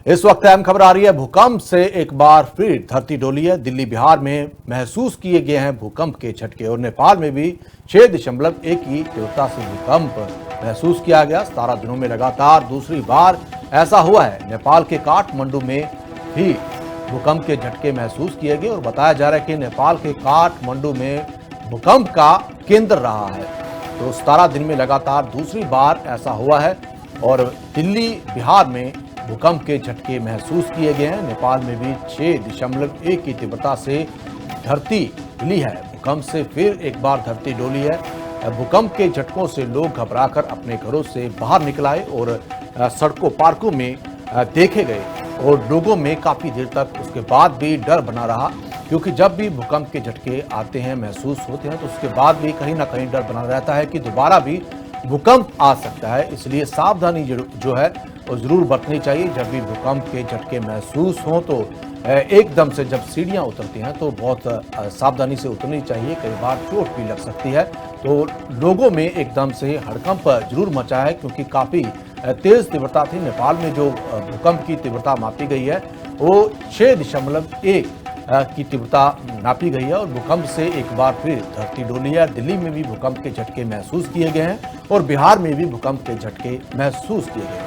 इस वक्त अहम खबर आ रही है। भूकंप से एक बार फिर धरती डोली है। दिल्ली बिहार में महसूस किए गए हैं भूकंप के झटके और नेपाल में भी 6.1 की तीव्रता से भूकंप महसूस किया गया। 17 दिनों में लगातार दूसरी बार ऐसा हुआ है। नेपाल के काठमांडू में भी भूकंप के झटके महसूस किए गए और बताया जा रहा है कि नेपाल के काठमांडू में भूकंप का केंद्र रहा है। तो 17 दिन में लगातार दूसरी बार ऐसा हुआ है और दिल्ली बिहार में भूकंप के झटके महसूस किए गए हैं। नेपाल में भी 6.1 की तीव्रता से धरती हिली है। भूकंप से फिर एक बार धरती डोली है। भूकंप के झटकों से लोग घबराकर अपने घरों से बाहर निकल आए और सड़कों पार्कों में देखे गए और लोगों में काफी देर तक उसके बाद भी डर बना रहा, क्योंकि जब भी भूकंप के झटके आते हैं, महसूस होते हैं, तो उसके बाद भी कहीं ना कहीं डर बना रहता है कि दोबारा भी भूकंप आ सकता है। इसलिए सावधानी जो है वो जरूर बरतनी चाहिए। जब भी भूकंप के झटके महसूस हों तो एकदम से जब सीढ़ियां उतरती हैं तो बहुत सावधानी से उतरनी चाहिए। कई बार चोट भी लग सकती है। तो लोगों में एकदम से हड़कंप जरूर मचा है, क्योंकि काफी तेज तीव्रता थी। नेपाल में जो भूकंप की तीव्रता मापी गई है वो 6.1 की तीव्रता नापी गई है और भूकंप से एक बार फिर धरती डोली है। दिल्ली में भी भूकंप के झटके महसूस किए गए हैं और बिहार में भी भूकंप के झटके महसूस किए गए हैं।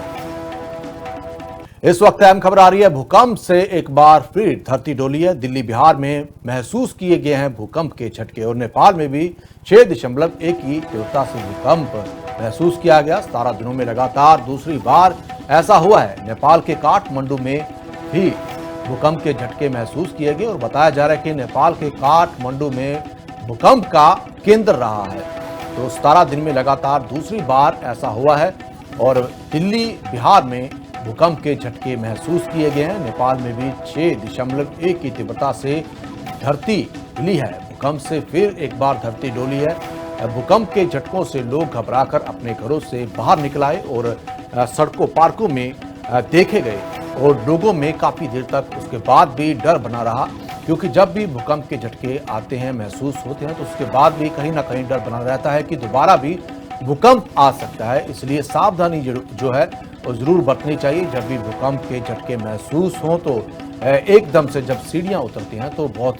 इस वक्त अहम खबर आ रही है। भूकंप से एक बार फिर धरती डोली है। दिल्ली बिहार में महसूस किए गए हैं भूकंप के झटके और नेपाल में भी 6.1 की तीव्रता से भूकंप महसूस किया गया। 17 दिनों में लगातार दूसरी बार ऐसा हुआ है। नेपाल के काठमांडू में भी भूकंप के झटके महसूस किए गए और बताया जा रहा है कि नेपाल के काठमांडू में भूकंप का केंद्र रहा है। तो 17 दिन में लगातार दूसरी बार ऐसा हुआ है और दिल्ली बिहार में भूकंप के झटके महसूस किए गए हैं। नेपाल में भी 6.1 की तीव्रता से धरती हिली है। भूकंप से फिर एक बार धरती डोली है। भूकंप के झटकों से लोग घबराकर अपने घरों से बाहर निकल आए और सड़कों पार्कों में देखे गए और लोगों में काफी देर तक उसके बाद भी डर बना रहा, क्योंकि जब भी भूकंप के झटके आते हैं, महसूस होते हैं, तो उसके बाद भी कहीं ना कहीं डर बना रहता है कि दोबारा भी भूकंप आ सकता है। इसलिए सावधानी जो है वो जरूर बरतनी चाहिए। जब भी भूकंप के झटके महसूस हों तो एकदम से जब सीढ़ियां उतरती हैं तो बहुत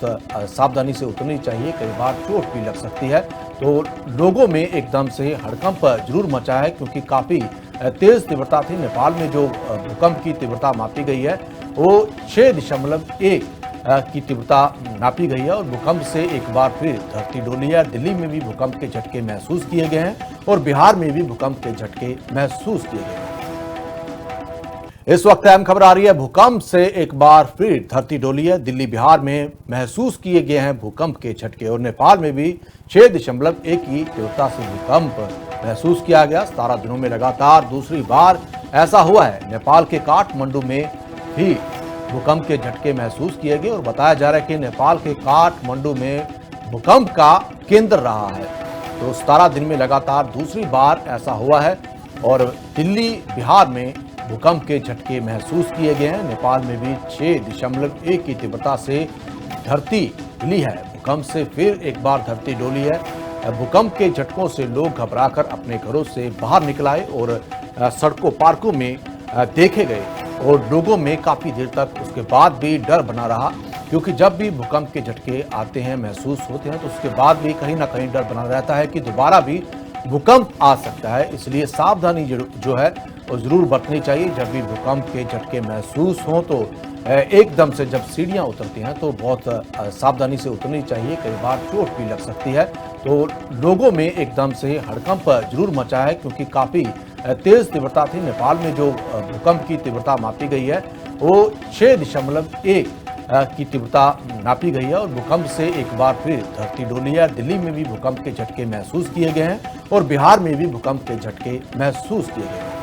सावधानी से उतरनी चाहिए। कई बार चोट भी लग सकती है। तो लोगों में एकदम से हड़कंप जरूर मचा है, क्योंकि काफी तेज तीव्रता थी। नेपाल में जो भूकंप की तीव्रता मापी गई है वो 6.1 की तीव्रता नापी गई है और भूकंप से एक बार फिर धरती डोली है। दिल्ली में भी भूकंप के झटके महसूस किए गए हैं और बिहार में भी भूकंप के झटके महसूस किए गए हैं। इस वक्त अहम खबर आ रही है। भूकंप से एक बार फिर धरती डोली है। दिल्ली बिहार में महसूस किए गए हैं भूकंप के झटके और नेपाल में भी 6.1 की तीव्रता से भूकंप महसूस किया गया। 17 दिनों में लगातार दूसरी बार ऐसा हुआ है। नेपाल के काठमांडू में भी भूकंप के झटके महसूस किए गए और बताया जा रहा है कि नेपाल के काठमांडू में भूकंप का केंद्र रहा है। तो 17 दिन में लगातार दूसरी बार ऐसा हुआ है और दिल्ली बिहार में भूकंप के झटके महसूस किए गए हैं। नेपाल में भी 6.1 की तीव्रता से धरती हिली है। भूकंप से फिर एक बार धरती डोली है। भूकंप के झटकों से लोग घबराकर अपने घरों से बाहर निकल आए और सड़कों पार्कों में देखे गए और लोगों में काफी देर तक उसके बाद भी डर बना रहा, क्योंकि जब भी भूकंप के झटके आते हैं, महसूस होते हैं, तो उसके बाद भी कहीं ना कहीं डर बना रहता है कि दोबारा भी भूकंप आ सकता है। इसलिए सावधानी जो है वो जरूर बरतनी चाहिए। जब भी भूकंप के झटके महसूस हों तो एकदम से जब सीढ़ियां उतरती हैं तो बहुत सावधानी से उतरनी चाहिए। कई बार चोट भी लग सकती है। तो लोगों में एकदम से हड़कंप जरूर मचा है, क्योंकि काफी तेज तीव्रता थी। नेपाल में जो भूकंप की तीव्रता मापी गई है वो 6.1 की तीव्रता नापी गई है और भूकंप से एक बार फिर धरती डोली है। दिल्ली में भी भूकंप के झटके महसूस किए गए हैं और बिहार में भी भूकंप के झटके महसूस किए गए हैं।